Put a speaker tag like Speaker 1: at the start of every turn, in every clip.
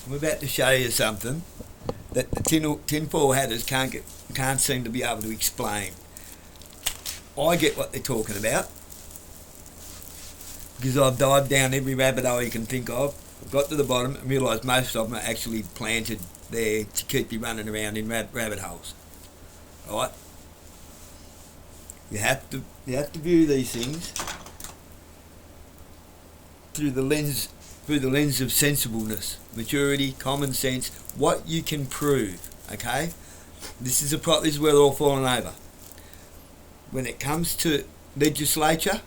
Speaker 1: I'm about to show you something that the tinfoil hatters can't seem to be able to explain. I get what they're talking about because I've dived down every rabbit hole you can think of. I've got to the bottom and realised most of them are actually planted there to keep you running around in rabbit holes. Right? You have to view these things through the lens of sensibleness, maturity, common sense, what you can prove. Okay, this is where they're all falling over. When it comes to legislature,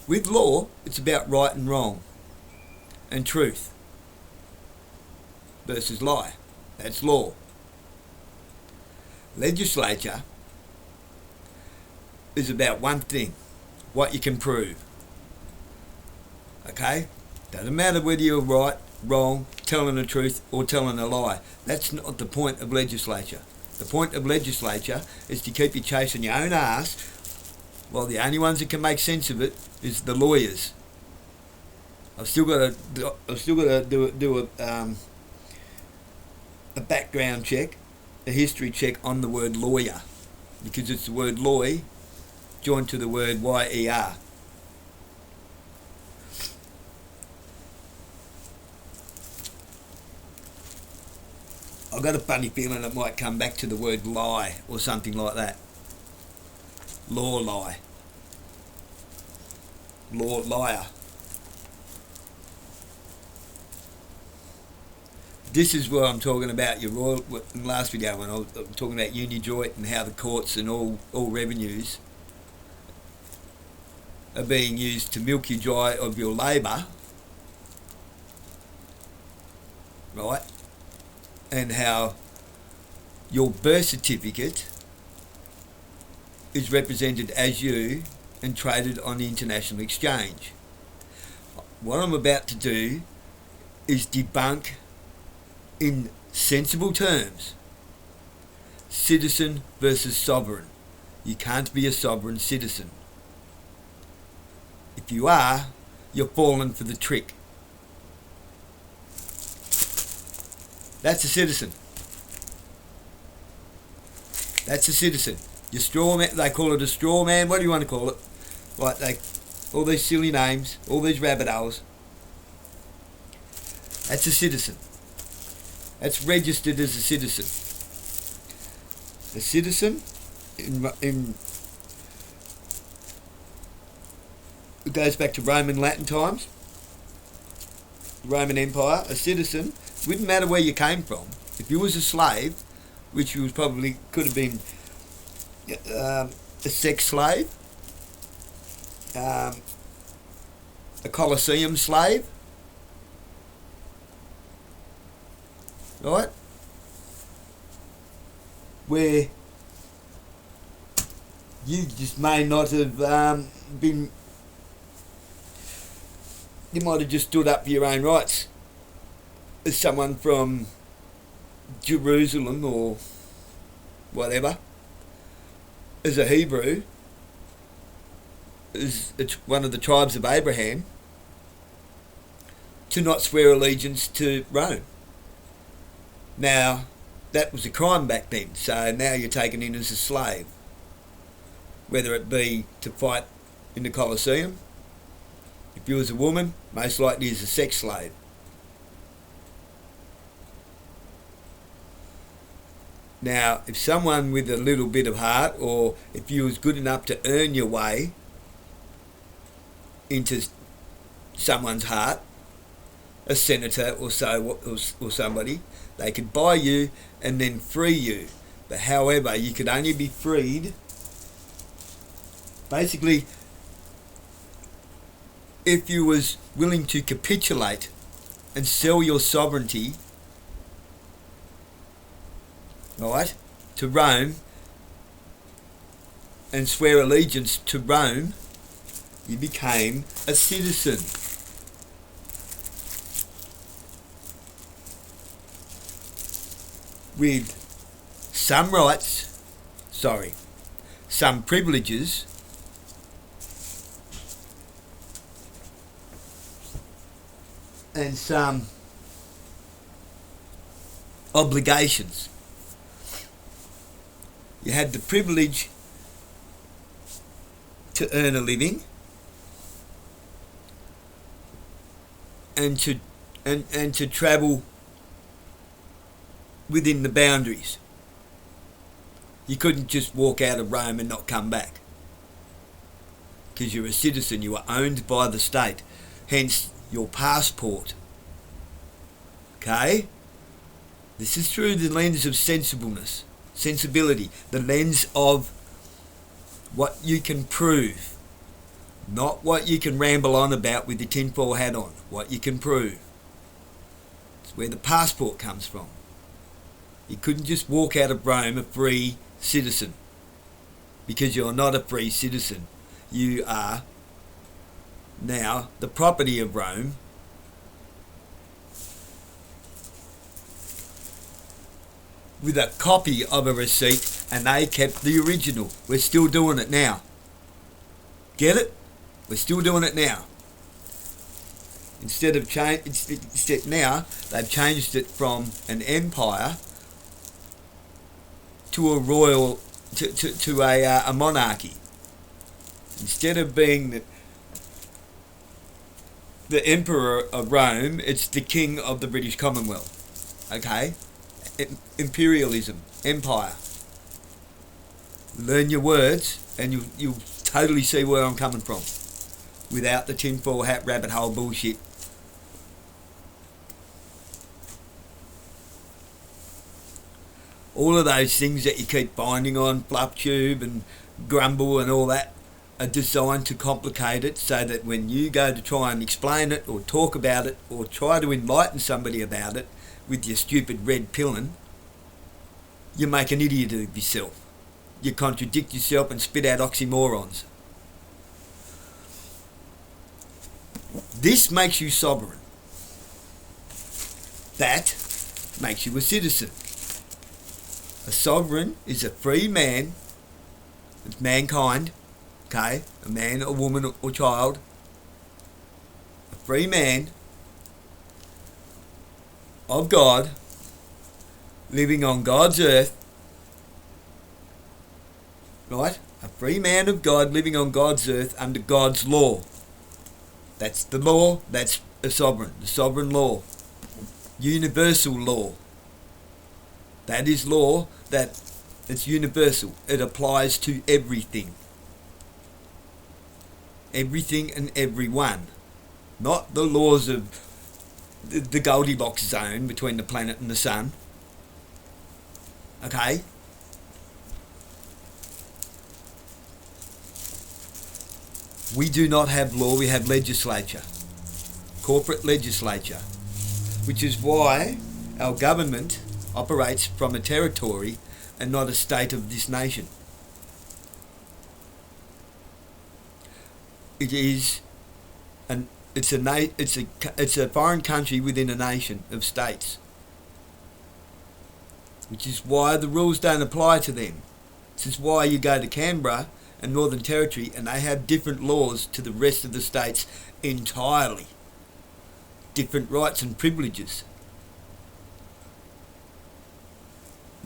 Speaker 1: with law, it's about right and wrong, and truth versus lie. That's law. Legislature is about one thing: what you can prove. Okay? Doesn't matter whether you're right, wrong, telling the truth or telling a lie. That's not the point of legislature. The point of legislature is to keep you chasing your own ass, while the only ones that can make sense of it is the lawyers. I've still got to do a background check, a history check on the word lawyer, because it's the word loy joined to the word yer. I've got a funny feeling it might come back to the word lie or something like that. Law, lie. Law, liar. This is where I'm talking about your royal. In the last video, when I was talking about uni-joint and how the courts and all revenues are being used to milk you dry of your labour, right? And how your birth certificate is represented as you and traded on the international exchange. What I'm about to do is debunk in sensible terms citizen versus sovereign. You can't be a sovereign citizen. If you are, you're falling for the trick. That's a citizen. That's a citizen. Your straw man, they call it a straw man. What do you want to call it? Like all these silly names, all these rabbit holes. That's a citizen. That's registered as a citizen. A citizen it goes back to Roman Latin times, Roman Empire. A citizen, wouldn't matter where you came from. If you was a slave, which you was probably could have been a sex slave, a Colosseum slave, right? Where you just may not have been. You might have just stood up for your own rights as someone from Jerusalem or whatever, as a Hebrew, as one of the tribes of Abraham, to not swear allegiance to Rome. Now, that was a crime back then, so now you're taken in as a slave, whether it be to fight in the Colosseum. If you was a woman, most likely as a sex slave. Now, if someone with a little bit of heart, or if you was good enough to earn your way into someone's heart, a senator or somebody, they could buy you and then free you. But however, you could only be freed, basically, if you was willing to capitulate and sell your sovereignty, right, to Rome, and swear allegiance to Rome, you became a citizen. With some rights, some privileges, and some obligations. You had the privilege to earn a living and to travel within the boundaries. You couldn't just walk out of Rome and not come back. Because you're a citizen, you are owned by the state. Hence your passport. Okay? This is through the lens of sensibility, the lens of what you can prove, not what you can ramble on about with your tinfoil hat on, what you can prove. It's where the passport comes from. You couldn't just walk out of Rome a free citizen, because you're not a free citizen. You are now the property of Rome, with a copy of a receipt, and they kept the original. We're still doing it now. Get it? We're still doing it now. Instead now, they've changed it from an empire to a royal, to a monarchy. Instead of being the emperor of Rome, it's the king of the British Commonwealth. Okay? Imperialism, empire. Learn your words and you'll totally see where I'm coming from, without the tinfoil hat rabbit hole bullshit. All of those things that you keep binding on, fluff tube and grumble and all that, are designed to complicate it so that when you go to try and explain it or talk about it or try to enlighten somebody about it with your stupid red pilling, you make an idiot of yourself. You contradict yourself and spit out oxymorons. This makes you sovereign. That makes you a citizen. A sovereign is a free man, it's mankind, okay, a man, a woman or child, a free man of God, living on God's earth, right? A free man of God living on God's earth under God's law. That's the law, that's a sovereign, the sovereign law. Universal law. That is law, that it's universal. It applies to everything. Everything and everyone. Not the laws of the Goldilocks zone between the planet and the sun. Okay? We do not have law, we have legislature. Corporate legislature. Which is why our government operates from a territory and not a state of this nation. It is it's a foreign country within a nation of states, which is why the rules don't apply to them. This is why you go to Canberra and Northern Territory and they have different laws to the rest of the states entirely. Different rights and privileges.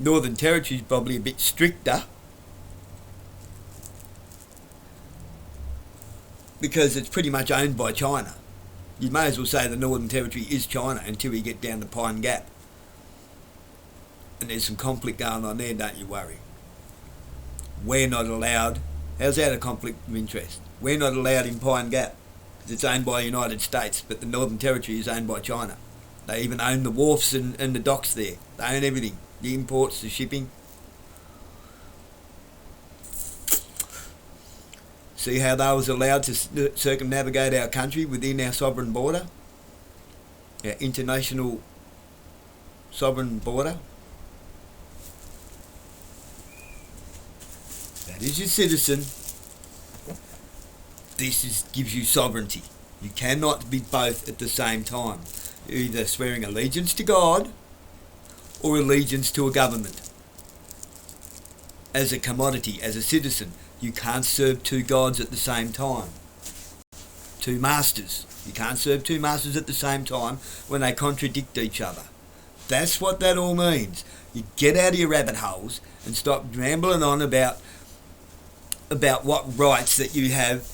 Speaker 1: Northern Territory is probably a bit stricter because it's pretty much owned by China. You may as well say the Northern Territory is China until you get down to Pine Gap. And there's some conflict going on there, don't you worry. We're not allowed. How's that a conflict of interest? We're not allowed in Pine Gap because it's owned by the United States, but the Northern Territory is owned by China. They even own the wharfs and the docks there. They own everything. The imports, the shipping. See how they was allowed to circumnavigate our country within our sovereign border? Our international sovereign border? That is your citizen. This gives you sovereignty. You cannot be both at the same time. You're either swearing allegiance to God or allegiance to a government. As a commodity, as a citizen, you can't serve two gods at the same time. Two masters. You can't serve two masters at the same time when they contradict each other. That's what that all means. You get out of your rabbit holes and stop rambling on about what rights that you have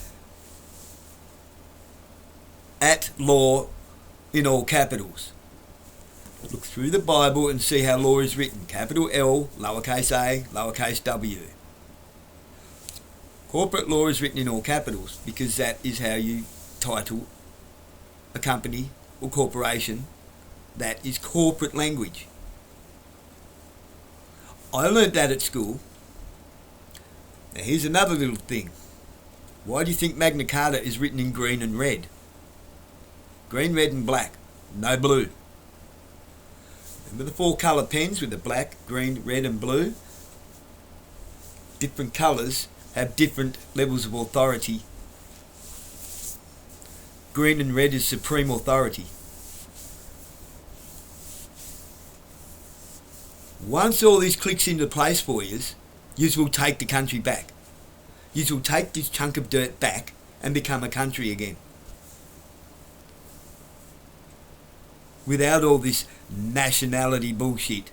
Speaker 1: at law in all capitals. Look through the Bible and see how law is written. Capital L, lowercase a, lowercase w. Corporate law is written in all capitals because that is how you title a company or corporation. That is corporate language. I learnt that at school. Now here's another little thing. Why do you think Magna Carta is written in green and red? Green, red and black. No blue. Remember the 4 colour pens with the black, green, red and blue? Different colours have different levels of authority. Green and red is supreme authority. Once all this clicks into place for you will take the country back. You will take this chunk of dirt back and become a country again. Without all this nationality bullshit.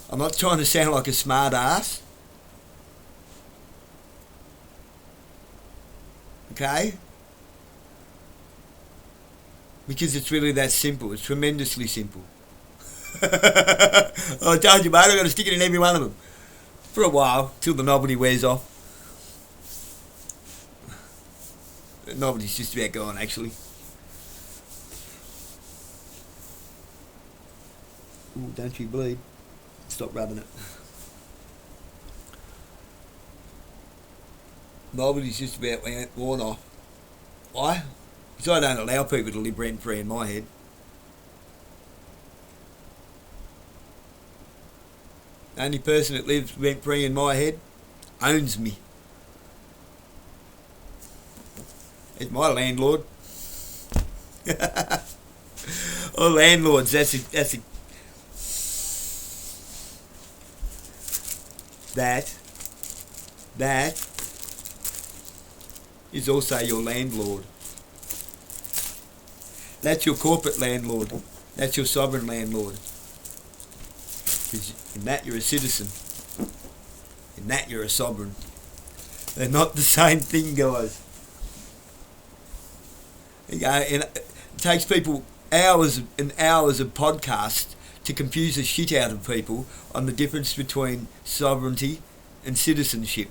Speaker 1: I'm not trying to sound like a smart ass. Okay? Because it's really that simple. It's tremendously simple. I told you, mate, I've got to stick it in every one of them. For a while, till the novelty wears off. The novelty's just about gone, actually. Ooh, don't you bleed. Stop rubbing it. Novelty's just about worn off. Why? Because I don't allow people to live rent-free in my head. The only person that lives rent-free in my head owns me. It's my landlord. Oh, landlords, that is also your landlord. That's your corporate landlord. That's your sovereign landlord. In that you're a citizen. In that you're a sovereign. They're not the same thing, guys. You know, and it takes people hours and hours of podcasts to confuse the shit out of people on the difference between sovereignty and citizenship.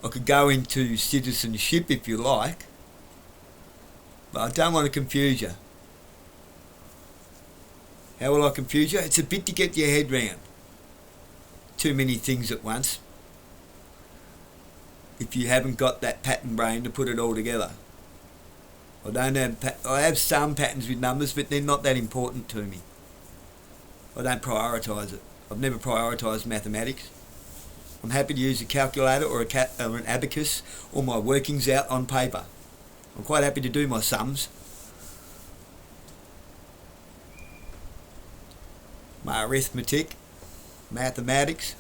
Speaker 1: I could go into citizenship if you like, but I don't want to confuse you. How will I confuse you? It's a bit to get your head round. Too many things at once. If you haven't got that pattern brain to put it all together. I have some patterns with numbers, but they're not that important to me. I don't prioritise it. I've never prioritised mathematics. I'm happy to use a calculator or an abacus or my workings out on paper. I'm quite happy to do my sums. My arithmetic, mathematics.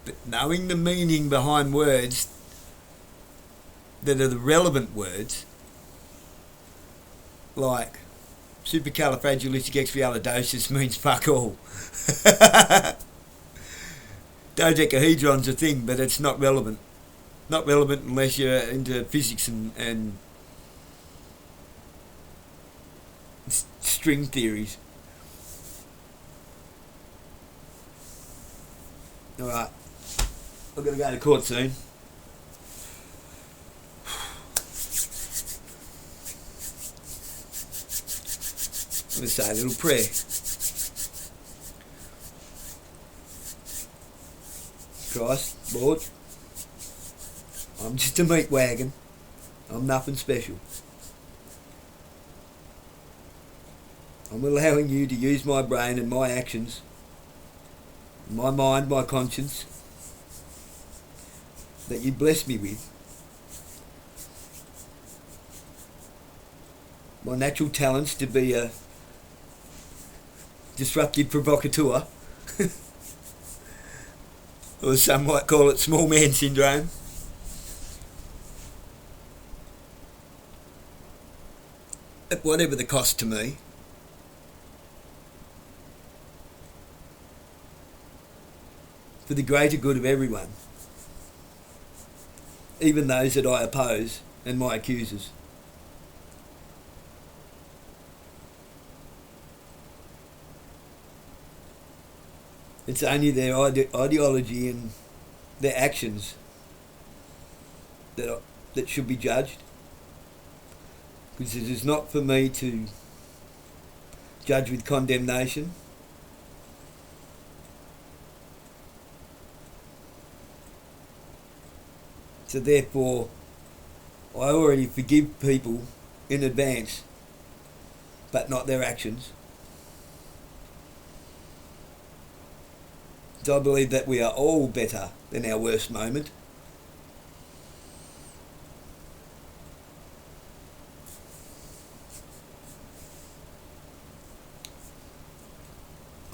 Speaker 1: But knowing the meaning behind words that are the relevant words, like supercalifragilisticexpialidocious means fuck all. Dodecahedron's a thing, but it's not relevant. Not relevant unless you're into physics and string theories. Alright, I've got to go to court soon. I'm going to say a little prayer. Christ, Lord, I'm just a meat wagon. I'm nothing special. I'm allowing you to use my brain and my actions, my mind, my conscience, that you bless me with. My natural talents to be a disruptive provocateur. or some might call it small man syndrome. At whatever the cost to me, for the greater good of everyone, even those that I oppose and my accusers. It's only their ideology and their actions that should be judged. Because it is not for me to judge with condemnation. So therefore, I already forgive people in advance, but not their actions. So I believe that we are all better than our worst moment.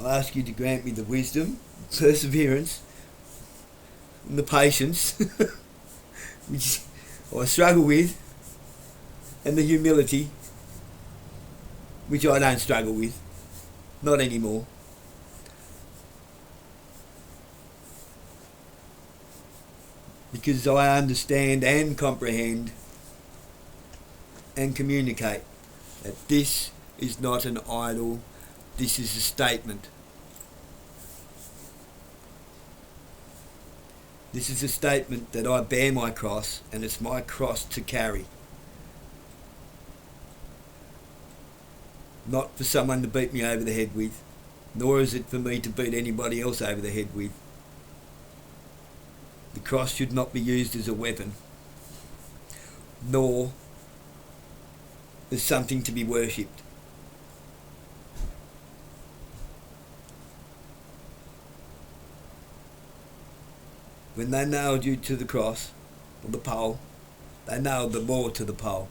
Speaker 1: I ask you to grant me the wisdom, perseverance, and the patience, which I struggle with, and the humility, which I don't struggle with, not anymore. Because I understand and comprehend and communicate that this is not an idol, this is a statement. This is a statement that I bear my cross, and it's my cross to carry. Not for someone to beat me over the head with, nor is it for me to beat anybody else over the head with. The cross should not be used as a weapon, nor as something to be worshipped. When they nailed you to the cross, or the pole, they nailed the law to the pole.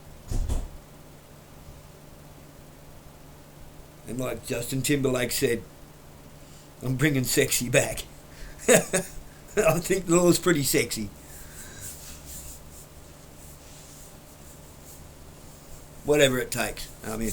Speaker 1: And like Justin Timberlake said, I'm bringing sexy back. I think the law's pretty sexy. Whatever it takes. Amen.